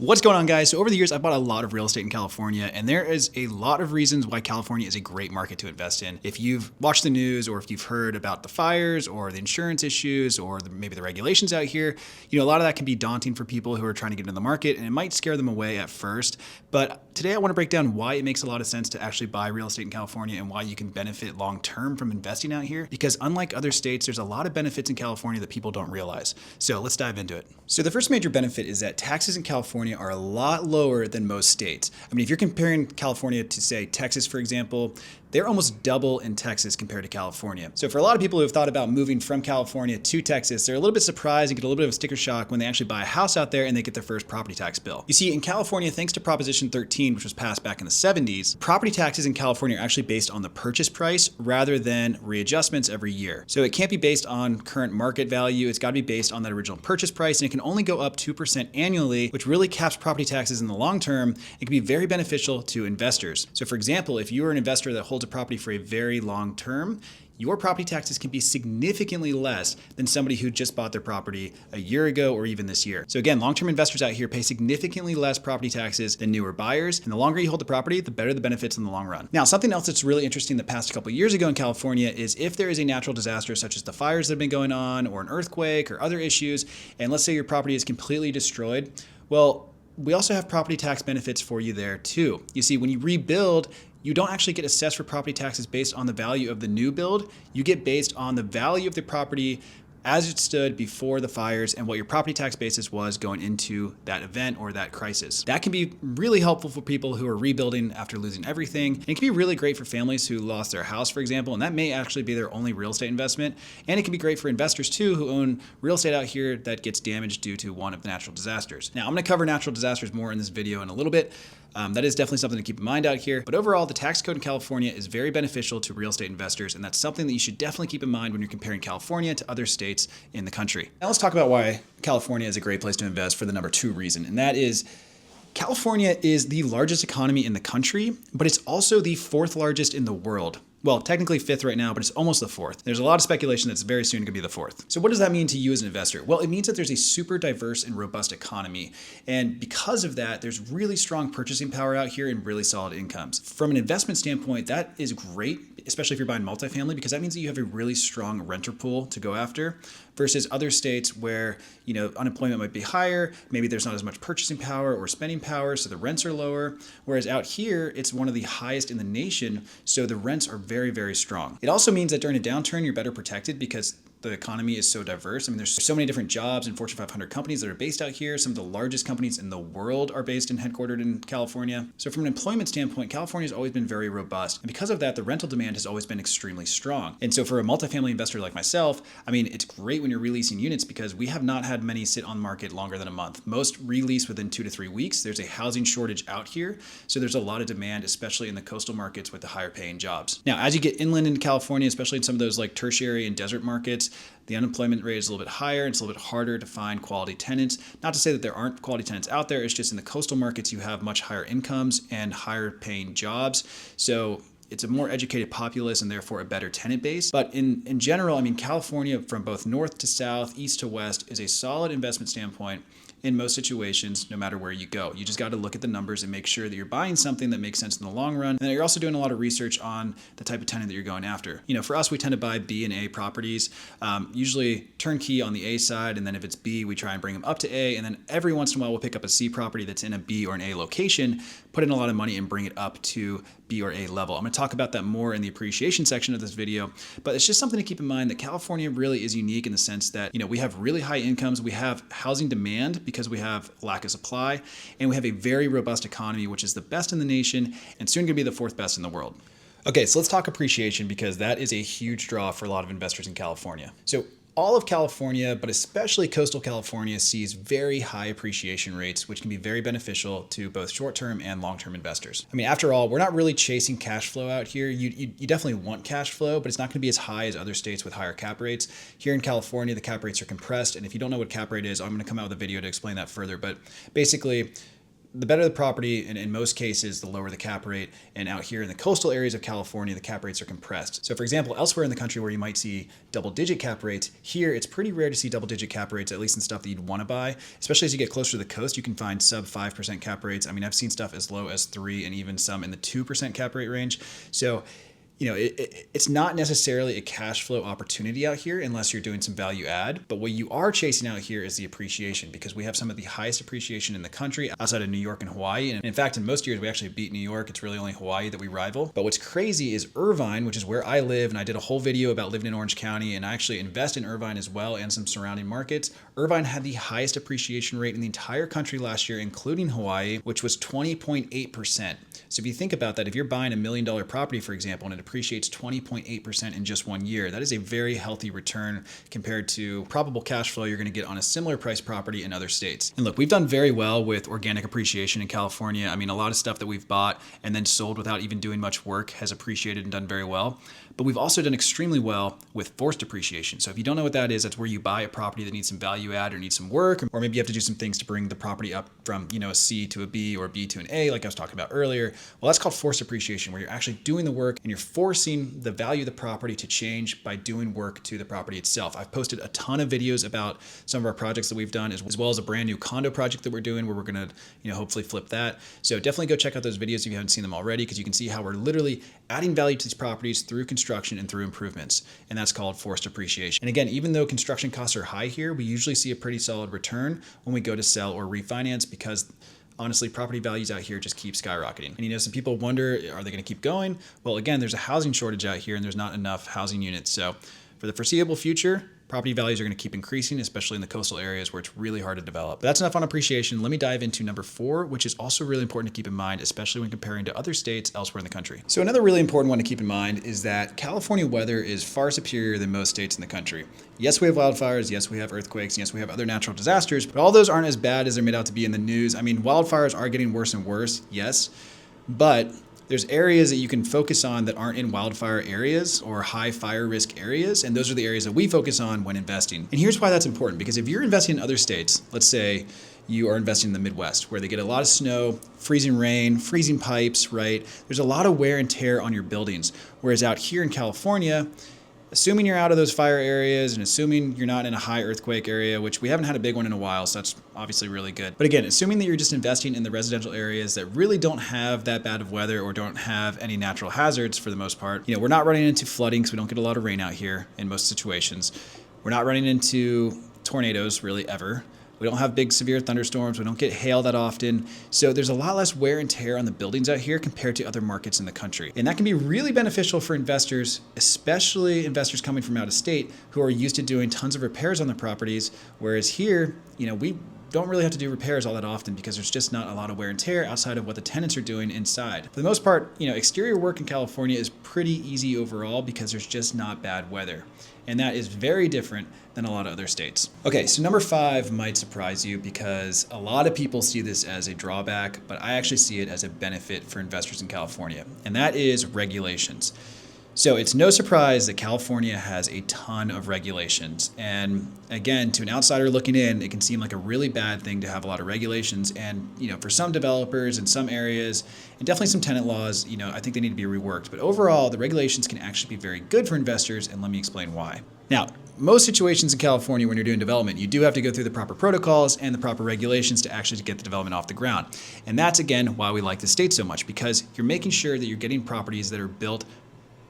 What's going on, guys? So over the years, I've bought a lot of real estate in California, and there is a lot of reasons why California is a great market to invest in. If you've watched the news or if you've heard about the fires or the insurance issues or maybe the regulations out here, a lot of that can be daunting for people who are trying to get into the market, and it might scare them away at first. But today I want to break down why it makes a lot of sense to actually buy real estate in California and why you can benefit long-term from investing out here. Because unlike other states, there's a lot of benefits in California that people don't realize. So let's dive into it. So the first major benefit is that taxes in California are a lot lower than most states. I mean, if you're comparing California to, say, Texas, for example, they're almost double in Texas compared to California. So for a lot of people who have thought about moving from California to Texas, they're a little bit surprised and get a little bit of a sticker shock when they actually buy a house out there and they get their first property tax bill. You see, in California, thanks to Proposition 13, which was passed back in the 70s, property taxes in California are actually based on the purchase price rather than readjustments every year. So it can't be based on current market value. It's got to be based on that original purchase price, and it can only go up 2% annually, which really caps property taxes in the long term. It can be very beneficial to investors. So for example, if you are an investor that holds a property for a very long term, your property taxes can be significantly less than somebody who just bought their property a year ago or even this year. So again, long-term investors out here pay significantly less property taxes than newer buyers. And the longer you hold the property, the better the benefits in the long run. Now, something else that's really interesting the past couple of years ago in California is if there is a natural disaster such as the fires that have been going on or an earthquake or other issues, and let's say your property is completely destroyed, well, we also have property tax benefits for you there too. You see, when you rebuild, you don't actually get assessed for property taxes based on the value of the new build. You get based on the value of the property as it stood before the fires and what your property tax basis was going into that event or that crisis. That can be really helpful for people who are rebuilding after losing everything. And it can be really great for families who lost their house, for example, and that may actually be their only real estate investment. And it can be great for investors too who own real estate out here that gets damaged due to one of the natural disasters. Now, I'm gonna cover natural disasters more in this video in a little bit. That is definitely something to keep in mind out here. But overall, the tax code in California is very beneficial to real estate investors, and that's something that you should definitely keep in mind when you're comparing California to other states in the country. Now let's talk about why California is a great place to invest for the number 2 reason, and that is California is the largest economy in the country, but it's also the 4th largest in the world. Well, technically 5th right now, but it's almost the 4th. There's a lot of speculation that's very soon going to be the 4th. So what does that mean to you as an investor? Well, it means that there's a super diverse and robust economy. And because of that, there's really strong purchasing power out here and really solid incomes. From an investment standpoint, that is great, especially if you're buying multifamily, because that means that you have a really strong renter pool to go after versus other states where, unemployment might be higher, maybe there's not as much purchasing power or spending power, so the rents are lower. Whereas out here, it's one of the highest in the nation, so the rents are very, very strong. It also means that during a downturn, you're better protected because the economy is so diverse. I mean, there's so many different jobs and Fortune 500 companies that are based out here. Some of the largest companies in the world are based and headquartered in California. So from an employment standpoint, California has always been very robust. And because of that, the rental demand has always been extremely strong. And so for a multifamily investor like myself, I mean, it's great when you're releasing units because we have not had many sit on the market longer than a month. Most release within 2 to 3 weeks. There's a housing shortage out here. So there's a lot of demand, especially in the coastal markets with the higher paying jobs. Now, as you get inland into California, especially in some of those like tertiary and desert markets, the unemployment rate is a little bit higher and it's a little bit harder to find quality tenants. Not to say that there aren't quality tenants out there, it's just in the coastal markets you have much higher incomes and higher paying jobs. So it's a more educated populace and therefore a better tenant base. But in general, I mean, California from both north to south, east to west is a solid investment standpoint in most situations, no matter where you go. You just got to look at the numbers and make sure that you're buying something that makes sense in the long run. And that you're also doing a lot of research on the type of tenant that you're going after. For us, we tend to buy B and A properties, usually turnkey on the A side. And then if it's B, we try and bring them up to A. And then every once in a while, we'll pick up a C property that's in a B or an A location, put in a lot of money and bring it up to B or A level. I'm going to talk about that more in the appreciation section of this video, but it's just something to keep in mind that California really is unique in the sense that, we have really high incomes, we have housing demand because we have lack of supply, and we have a very robust economy, which is the best in the nation and soon going to be the 4th best in the world. Okay, so let's talk appreciation because that is a huge draw for a lot of investors in California. So all of California, but especially coastal California, sees very high appreciation rates, which can be very beneficial to both short-term and long-term investors. I mean, after all, we're not really chasing cash flow out here. You definitely want cash flow, but it's not going to be as high as other states with higher cap rates. Here in California, the cap rates are compressed, and if you don't know what cap rate is, I'm going to come out with a video to explain that further. But basically, the better the property, and in most cases, the lower the cap rate. And out here in the coastal areas of California, the cap rates are compressed. So for example, elsewhere in the country where you might see double-digit cap rates, here it's pretty rare to see double-digit cap rates, at least in stuff that you'd want to buy. Especially as you get closer to the coast, you can find sub 5% cap rates. I mean, I've seen stuff as low as 3 and even some in the 2% cap rate range. So it's not necessarily a cash flow opportunity out here unless you're doing some value add. But what you are chasing out here is the appreciation, because we have some of the highest appreciation in the country outside of New York and Hawaii. And in fact, in most years, we actually beat New York. It's really only Hawaii that we rival. But what's crazy is Irvine, which is where I live. And I did a whole video about living in Orange County, and I actually invest in Irvine as well and some surrounding markets. Irvine had the highest appreciation rate in the entire country last year, including Hawaii, which was 20.8%. So if you think about that, if you're buying $1 million property, for example, and it appreciates 20.8% in just 1 year, that is a very healthy return compared to probable cash flow you're going to get on a similar price property in other states. And look, we've done very well with organic appreciation in California. I mean, a lot of stuff that we've bought and then sold without even doing much work has appreciated and done very well. But we've also done extremely well with forced appreciation. So if you don't know what that is, that's where you buy a property that needs some value add or needs some work, or maybe you have to do some things to bring the property up from, a C to a B or a B to an A, like I was talking about earlier. Well, that's called forced appreciation, where you're actually doing the work and you're forcing the value of the property to change by doing work to the property itself. I've posted a ton of videos about some of our projects that we've done, as well as a brand new condo project that we're doing where we're going to, hopefully flip that. So definitely go check out those videos if you haven't seen them already, because you can see how we're literally adding value to these properties through construction and through improvements. And that's called forced appreciation. And again, even though construction costs are high here, we usually see a pretty solid return when we go to sell or refinance, because honestly, property values out here just keep skyrocketing. And some people wonder, are they going to keep going? Well, again, there's a housing shortage out here and there's not enough housing units. So for the foreseeable future, property values are going to keep increasing, especially in the coastal areas where it's really hard to develop. But that's enough on appreciation. Let me dive into number 4, which is also really important to keep in mind, especially when comparing to other states elsewhere in the country. So another really important one to keep in mind is that California weather is far superior than most states in the country. Yes, we have wildfires. Yes, we have earthquakes. Yes, we have other natural disasters, but all those aren't as bad as they're made out to be in the news. I mean, wildfires are getting worse and worse. Yes, but there's areas that you can focus on that aren't in wildfire areas or high fire risk areas. And those are the areas that we focus on when investing. And here's why that's important, because if you're investing in other states, let's say you are investing in the Midwest, where they get a lot of snow, freezing rain, freezing pipes, right? There's a lot of wear and tear on your buildings. Whereas out here in California, assuming you're out of those fire areas and assuming you're not in a high earthquake area, which we haven't had a big one in a while, so that's obviously really good. But again, assuming that you're just investing in the residential areas that really don't have that bad of weather or don't have any natural hazards for the most part, we're not running into flooding because we don't get a lot of rain out here in most situations. We're not running into tornadoes really ever. We don't have big severe thunderstorms. We don't get hail that often. So there's a lot less wear and tear on the buildings out here compared to other markets in the country. And that can be really beneficial for investors, especially investors coming from out of state who are used to doing tons of repairs on their properties. Whereas here, we don't really have to do repairs all that often because there's just not a lot of wear and tear outside of what the tenants are doing inside. For the most part, exterior work in California is pretty easy overall because there's just not bad weather. And that is very different than a lot of other states. Okay, so number 5 might surprise you because a lot of people see this as a drawback, but I actually see it as a benefit for investors in California, and that is regulations. So it's no surprise that California has a ton of regulations. And again, to an outsider looking in, it can seem like a really bad thing to have a lot of regulations. And, for some developers in some areas, and definitely some tenant laws, I think they need to be reworked. But overall, the regulations can actually be very good for investors. And let me explain why. Now, most situations in California when you're doing development, you do have to go through the proper protocols and the proper regulations to actually get the development off the ground. And that's, again, why we like the state so much, because you're making sure that you're getting properties that are built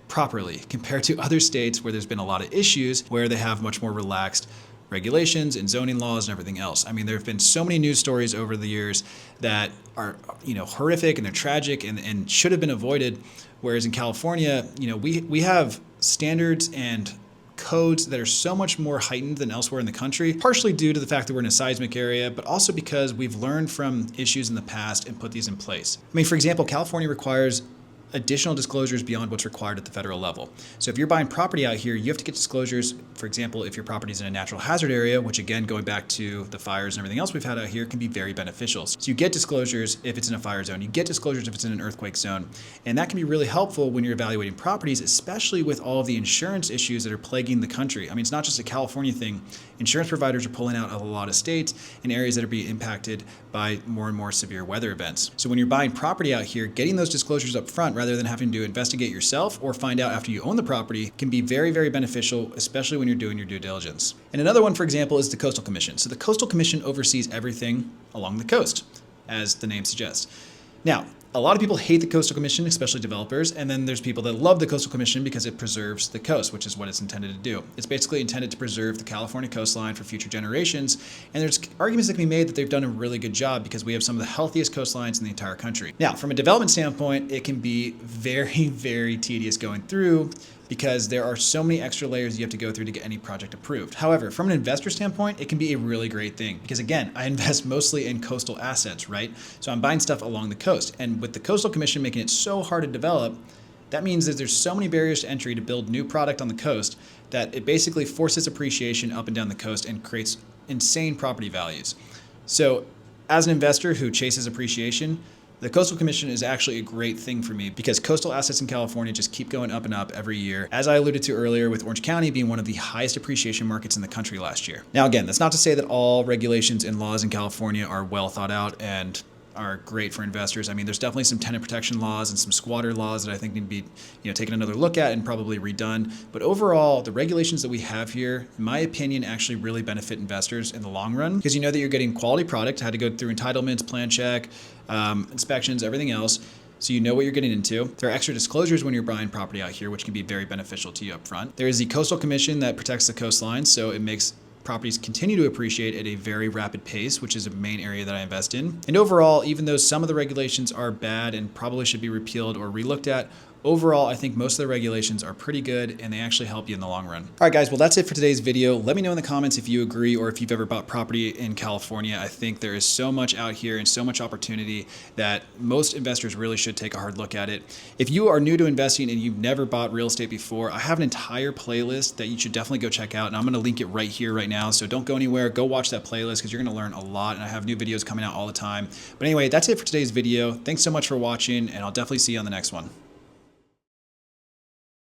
properly compared to other states where there's been a lot of issues where they have much more relaxed regulations and zoning laws and everything else. I mean, there have been so many news stories over the years that are, horrific and they're tragic and should have been avoided. Whereas in California, we have standards and codes that are so much more heightened than elsewhere in the country, partially due to the fact that we're in a seismic area, but also because we've learned from issues in the past and put these in place. I mean, for example, California requires additional disclosures beyond what's required at the federal level. So if you're buying property out here, you have to get disclosures. For example, if your property is in a natural hazard area, which again, going back to the fires and everything else we've had out here, can be very beneficial. So you get disclosures if it's in a fire zone, you get disclosures if it's in an earthquake zone, and that can be really helpful when you're evaluating properties, especially with all of the insurance issues that are plaguing the country. I mean, it's not just a California thing. Insurance providers are pulling out of a lot of states in areas that are being impacted by more and more severe weather events. So when you're buying property out here, getting those disclosures up front rather than having to investigate yourself or find out after you own the property can be very, very beneficial, especially when you're doing your due diligence. And another one, for example, is the Coastal Commission. So the Coastal Commission oversees everything along the coast, as the name suggests. Now, a lot of people hate the Coastal Commission, especially developers, and then there's people that love the Coastal Commission because it preserves the coast, which is what it's intended to do. It's basically intended to preserve the California coastline for future generations, and there's arguments that can be made that they've done a really good job because we have some of the healthiest coastlines in the entire country. Now, from a development standpoint, it can be very, very tedious going through because there are so many extra layers you have to go through to get any project approved. However, from an investor standpoint, it can be a really great thing because again, I invest mostly in coastal assets, right? So I'm buying stuff along the coast. And with the Coastal Commission making it so hard to develop, that means that there's so many barriers to entry to build new product on the coast that it basically forces appreciation up and down the coast and creates insane property values. So as an investor who chases appreciation, the Coastal Commission is actually a great thing for me because coastal assets in California just keep going up and up every year, as I alluded to earlier with Orange County being one of the highest appreciation markets in the country last year. Now again, that's not to say that all regulations and laws in California are well thought out and are great for investors. I mean, there's definitely some tenant protection laws and some squatter laws that I think need to be, taken another look at and probably redone. But overall, the regulations that we have here, in my opinion, actually really benefit investors in the long run because you know that you're getting quality product, had to go through entitlements, plan check, inspections, everything else. So you know what you're getting into. There are extra disclosures when you're buying property out here, which can be very beneficial to you up front. There is the Coastal Commission that protects the coastline, so it makes properties continue to appreciate at a very rapid pace, which is a main area that I invest in. And overall, even though some of the regulations are bad and probably should be repealed or relooked at, overall, I think most of the regulations are pretty good and they actually help you in the long run. All right, guys, well, that's it for today's video. Let me know in the comments if you agree or if you've ever bought property in California. I think there is so much out here and so much opportunity that most investors really should take a hard look at it. If you are new to investing and you've never bought real estate before, I have an entire playlist that you should definitely go check out. And I'm going to link it right here, right now. So don't go anywhere. Go watch that playlist because you're going to learn a lot. And I have new videos coming out all the time. But anyway, that's it for today's video. Thanks so much for watching, and I'll definitely see you on the next one.